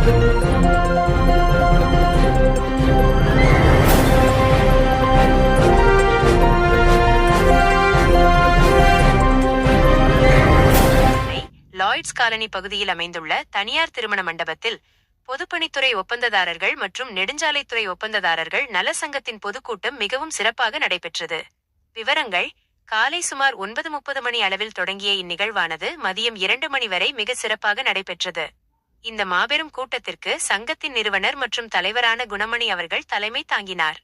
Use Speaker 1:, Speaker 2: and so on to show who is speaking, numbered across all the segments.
Speaker 1: Lloyds colony பகுதியில் அமைந்துள்ள தனியார் திருமண மண்டபத்தில் பொதுப்பணித்துறை ஒப்பந்ததாரர்கள் மற்றும் நெடுஞ்சாலைத்துறை ஒப்பந்ததாரர்கள் நல சங்கத்தின் பொதுக்கூட்டம் மிகவும் சிறப்பாக நடைபெற்றது. விவரங்கள்: காலை சுமார் 9:30 மணி அளவில் தொடங்கிய இந்நிகழ்வானது மதியம் 2 மணி வரை மிக சிறப்பாக நடைபெற்றது. இந்த மாபெரும் கூட்டத்திற்கு சங்கத்தின் நிறுவனர் மற்றும் தலைவரான குணமணி அவர்கள் தலைமை தாங்கினார்.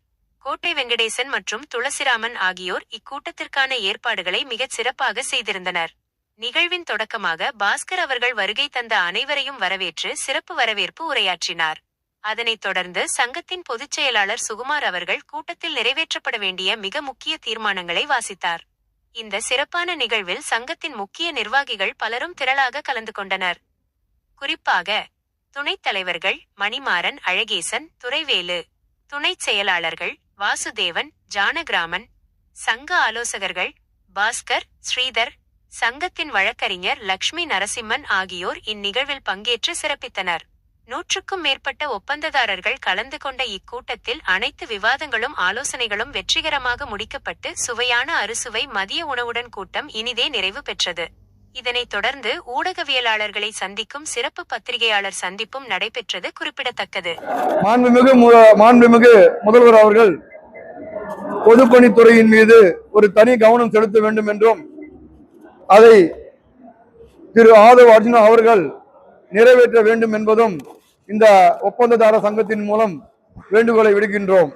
Speaker 1: கோட்டை வெங்கடேசன் மற்றும் துளசிராமன் ஆகியோர் இக்கூட்டத்திற்கான ஏற்பாடுகளை மிகச் சிறப்பாக செய்திருந்தனர். நிகழ்வின் தொடக்கமாக பாஸ்கர் அவர்கள் வருகை தந்த அனைவரையும் வரவேற்று சிறப்பு வரவேற்பு உரையாற்றினார். அதனைத் தொடர்ந்து சங்கத்தின் பொதுச் செயலாளர் சுகுமார் அவர்கள் கூட்டத்தில் நிறைவேற்றப்பட வேண்டிய மிக முக்கிய தீர்மானங்களை வாசித்தார். இந்த சிறப்பான நிகழ்வில் சங்கத்தின் முக்கிய நிர்வாகிகள் பலரும் திரளாக கலந்து கொண்டனர். குறிப்பாக துணைத் தலைவர்கள் மணிமாறன், அழகேசன், துரைவேலு, துணைச் செயலாளர்கள் வாசுதேவன், ஜானகிராமன், சங்க ஆலோசகர்கள் பாஸ்கர், ஸ்ரீதர், சங்கத்தின் வழக்கறிஞர் லக்ஷ்மி நரசிம்மன் ஆகியோர் இந்நிகழ்வில் பங்கேற்று சிறப்பித்தனர். 100க்கும் மேற்பட்ட ஒப்பந்ததாரர்கள் கலந்து கொண்ட இக்கூட்டத்தில் அனைத்து விவாதங்களும் ஆலோசனைகளும் வெற்றிகரமாக முடிக்கப்பட்டு சுவையான அறுசுவை மதிய உணவுடன் கூட்டம் இனிதே நிறைவு பெற்றது. இதனைத் தொடர்ந்து ஊடகவியலாளர்களை சந்திக்கும் சிறப்பு பத்திரிகையாளர் சந்திப்பும் நடைபெற்றது குறிப்பிடத்தக்கது.
Speaker 2: மாண்புமிகு முதல்வர் அவர்கள் பொதுப்பணித்துறையின் மீது ஒரு தனி கவனம் செலுத்த வேண்டும் என்றும் அதை திரு ஆதவ் அர்ஜுனா அவர்கள் நிறைவேற்ற வேண்டும் என்பதும் இந்த ஒப்பந்ததாரர் சங்கத்தின் மூலம் வேண்டுகோளை விடுக்கின்றோம்.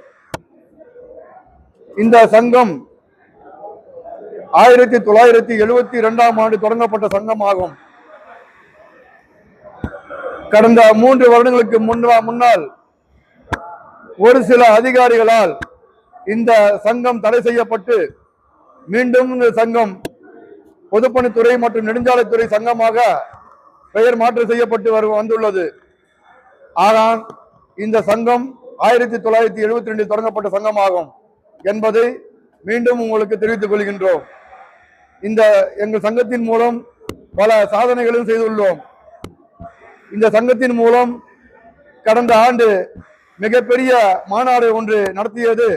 Speaker 2: இந்த சங்கம் 1972ஆம் ஆண்டு தொடங்கப்பட்ட சங்கமாகும். கடந்த 3 வருடங்களுக்கு முன்னால் ஒரு சில அதிகாரிகளால் இந்த சங்கம் தடை செய்யப்பட்டு மீண்டும் இந்த சங்கம் பொதுப்பணித்துறை மற்றும் நெடுஞ்சாலைத்துறை சங்கமாக பெயர் மாற்றம் செய்யப்பட்டு வந்துள்ளது. ஆனால் இந்த சங்கம் 1972 தொடங்கப்பட்ட சங்கமாகும் என்பதை மீண்டும் உங்களுக்கு தெரிவித்துக் கொள்கின்றோம். இந்த எங்கள் சங்கத்தின் மூலம் பல சாதனைகளும் செய்துள்ளோம். இந்த சங்கத்தின் மூலம் கடந்த ஆண்டு மிகப்பெரிய மாநாடு ஒன்று நடத்தியது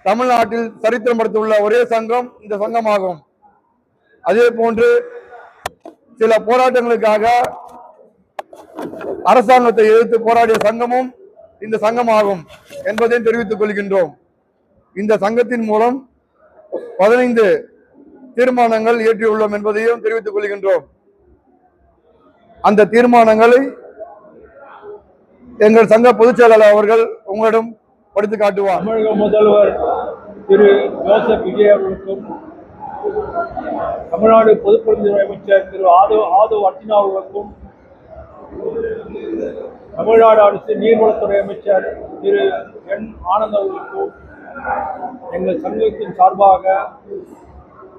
Speaker 2: தமிழ்நாட்டில் சரித்திரம் படுத்தியுள்ள ஒரே சங்கம் இந்த சங்கமாகும். அதே போன்று சில போராட்டங்களுக்காக அரசாங்கத்தை எதிர்த்து போராடிய சங்கமும் இந்த சங்கமாகும் என்பதையும் தெரிவித்துக் கொள்கின்றோம். இந்த சங்கத்தின் மூலம் 15 தீர்மானங்கள் இயற்றியுள்ளோம் என்பதையும் தெரிவித்துக் கொள்கின்றோம். அந்த தீர்மானங்களை எங்கள் சங்க பொதுச் செயலாளர் அவர்கள் உங்களிடம் படித்து காட்டுவார்.
Speaker 3: தமிழக முதல்வர் திரு ஜோசப் விஜய் அவர்களுக்கும் தமிழ்நாடு பொதுப்பணித்துறை அமைச்சர் திரு ஆதவ் அர்ஜுனா அவர்களுக்கும் தமிழ்நாடு அரசு நீர்வளத்துறை அமைச்சர் திரு என் ஆனந்த் அவர்களுக்கும் எங்கள் சங்கத்தின் சார்பாக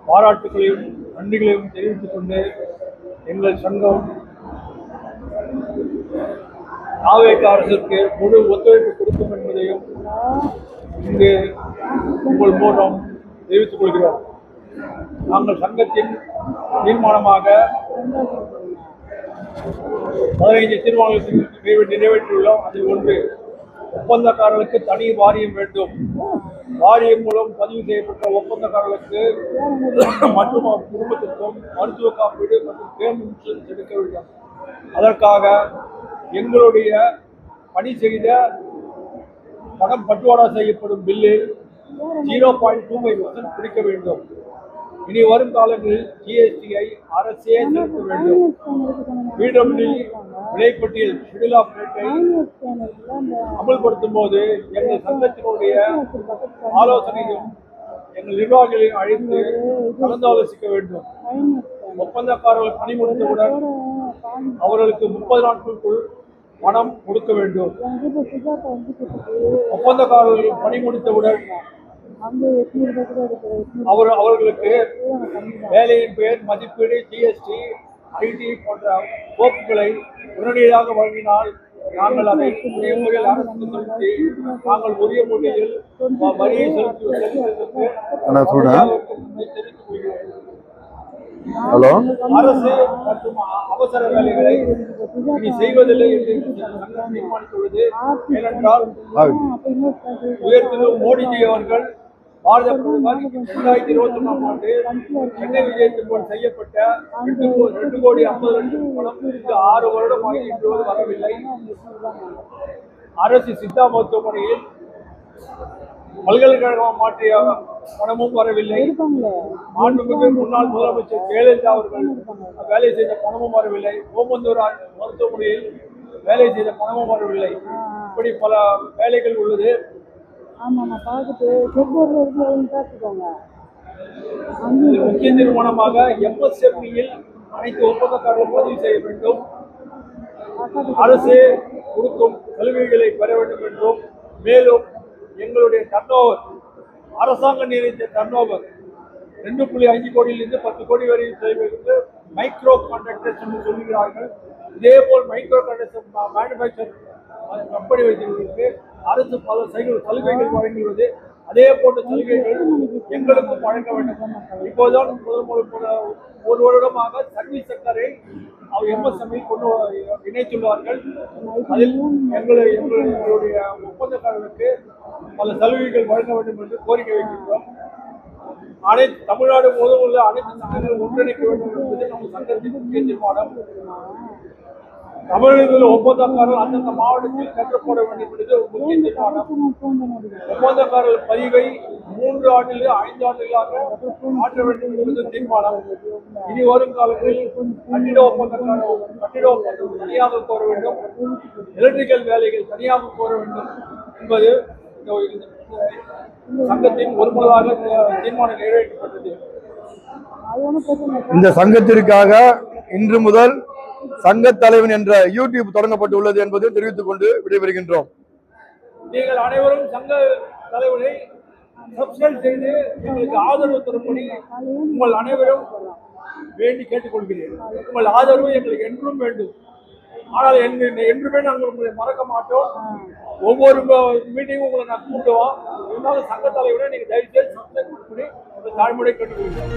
Speaker 3: பாராட்டுகளையும் நன்றிகளையும் தெரிவித்துக் கொண்டு எங்கள் சங்கம் நாவேக அரசுக்கு முழு ஒத்துழைப்பு கொடுக்கும் என்பதையும் இங்கு உங்கள் மூலம் தெரிவித்துக் கொள்கிறோம். நாங்கள் சங்கத்தின் தீர்மானமாக 15 தீர்மானங்களை நிறைவேற்றியுள்ளோம். அதில் ஒன்று, ஒப்பந்தக்காரர்களுக்கு தனி வாரியம் வேண்டும். வாரியம் மூலம் பதிவு செய்யப்பட்ட ஒப்பந்தக்காரர்களுக்கு மற்றும் அவர் குடும்பத்திற்கும் மருத்துவ காப்பீடு மற்றும் பேமெண்ட் இன்சூரன்ஸ் எடுக்க வேண்டும். அதற்காக எங்களுடைய பணி செய்த பணம் பட்டுவாடா செய்யப்படும் பில்லில் 0.25% பிடிக்க வேண்டும். இனி வரும் காலங்களில் ஜிஎஸ்டியை அரசே செலுத்த வேண்டும். பிடபிள்யூ விலைப்பட்டியல் ஷெட்யூல் ஆஃப் ரேட்டை அமல்படுத்தும் போது எங்கள் சங்கத்தினுடைய ஆலோசனையும் எங்கள் நிர்வாகிகளையும் அழைத்து கலந்தாலோசிக்க வேண்டும். ஒப்பந்தக்காரர்கள் பணி முடித்தவுடன் அவர்களுக்கு 30 நாட்களுக்குள் பணம் கொடுக்க வேண்டும். ஒப்பந்தக்காரர்கள் பணி முடித்தவுடன் அவர்களுக்கு வேலையின் பெயர், மதிப்பீடு, ஜிஎஸ்டி, ஐடி போன்ற கோப்புகளை உடனடியாக வழங்கினால் நாங்கள் அதை உரிய முறையில் அரசுக்கு செலுத்தி நாங்கள் உரிய முறையில் வரியை செலுத்துவதற்கு தெரிவித்துக் கொள்கிறோம்.
Speaker 2: ஹலோ.
Speaker 3: அரசு மற்றும் அவசர வேலைகளை இனி செய்வதில்லை என்று சங்கம் தீர்மானித்துள்ளது. ஏனென்றால் உயர்திரு மோடிஜி அவர்கள் பாரத பிரதமர் 2021ஆம் ஆண்டு சென்னை விஜயத்தில் செய்யப்பட்ட 2,50,00,000 பணம் இங்கு 6 வருடமாக இன்று வரவில்லை. அரசு சித்தா மருத்துவமனையில் பல்கலைக்கழகம் மாற்றிய பணமும் வரவில்லை. மாண்புமிகு முன்னாள் முதலமைச்சர் ஜெயலலிதா அவர்கள் வேலை செய்த பணமும் வரவில்லை. ஓமந்தூர் மருத்துவமனையில் வேலை செய்த பணமும் வரவில்லை. இப்படி பல வேலைகள் உள்ளது. முக்கிய தீர்மானமாக MSME-யில் அனைத்து ஒப்பந்தக்காரர்கள் பதிவு செய்ய வேண்டும், அரசு கொடுக்கும் சலுகைகளை பெற வேண்டும் என்றும், மேலும் எங்களுடைய டர்னோவர் அரசாங்க நிர்ணயித்த டர்னோவர் 2.5 கோடியிலிருந்து 10 கோடி வரை செய்வதற்கு மைக்ரோ கான்ட்ராக்டர்ஸ் என்று சொல்கிறார்கள். இதேபோல் மைக்ரோ கான்ட்ராக்டர் மேனுபேக்சர் கம்பெனி வைத்திருப்பதற்கு அரசு பல சலுகைகள் வழங்குகிறது. அதே போன்ற சலுகைகள் எங்களுக்கும் வழங்க வேண்டும். இப்போதுதான் ஒரு வருடமாக சர்வீஸ் செக்டரை MSME கொண்டு இணைத்துள்ளார்கள். அதில் எங்களுடைய ஒப்பந்தக்காரர்களுக்கு பல சலுகைகள் வழங்க வேண்டும் என்று கோரிக்கை வைக்கின்றோம். அனைத்து தமிழ்நாடு முழுவதும் உள்ள அனைத்து சங்கங்களும் ஒன்றிணைக்க வேண்டும் என்பது நம்ம சங்கத்தின் முக்கிய தீர்மானம். தமிழகத்தில் ஒப்பந்தக்காரர்கள் அந்தந்த மாவட்டத்தில் கற்றுப்போட வேண்டும் என்பது ஒரு முக்கிய தீர்மானம். ஒப்பந்தக்காரர்கள் பதிவை 3 ஆண்டில் 5 ஆண்டுகளாக மாற்ற வேண்டும் என்பது தீர்மானம். இனி வரும் காலங்களில் கட்டிட ஒப்பந்தம் தனியாக கோர வேண்டும், எலக்ட்ரிக்கல் வேலைகள் தனியாக கோர வேண்டும் என்பது சங்கத்தின் ஒருமுறையாக தீர்மானம் நிறைவேற்றப்பட்டது.
Speaker 2: இந்த சங்கத்திற்காக இன்று முதல் சங்க தலைவன் என்ற யூடியூப் தொடங்கப்பட்டுள்ளது என்பதை தெரிவித்துக் கொண்டு விடைபெறுகின்றோம்.
Speaker 3: நீங்கள் அனைவரும் சங்க தலைவனை சப்ஸ்கிரைப் செய்து எங்களுக்கு ஆதரவு தரும்படி உங்கள் அனைவரும் வேண்டி கேட்டுக்கொள்கிறேன். உங்கள் ஆதரவு எங்களுக்கு என்றும் வேண்டும். ஆனால் என்றுமே நாங்கள் உங்களை மறக்க மாட்டோம். ஒவ்வொரு மீட்டிங்கும் உங்களை நான் கூப்பிடுவோம். இருந்தாலும் சங்க தலைவரை நீங்கள் தயவுசெய்து சப்ஸ்கிரைப் பண்ணி உங்கள் தாழ்மையை கேட்டுக்கொள்கிறேன்.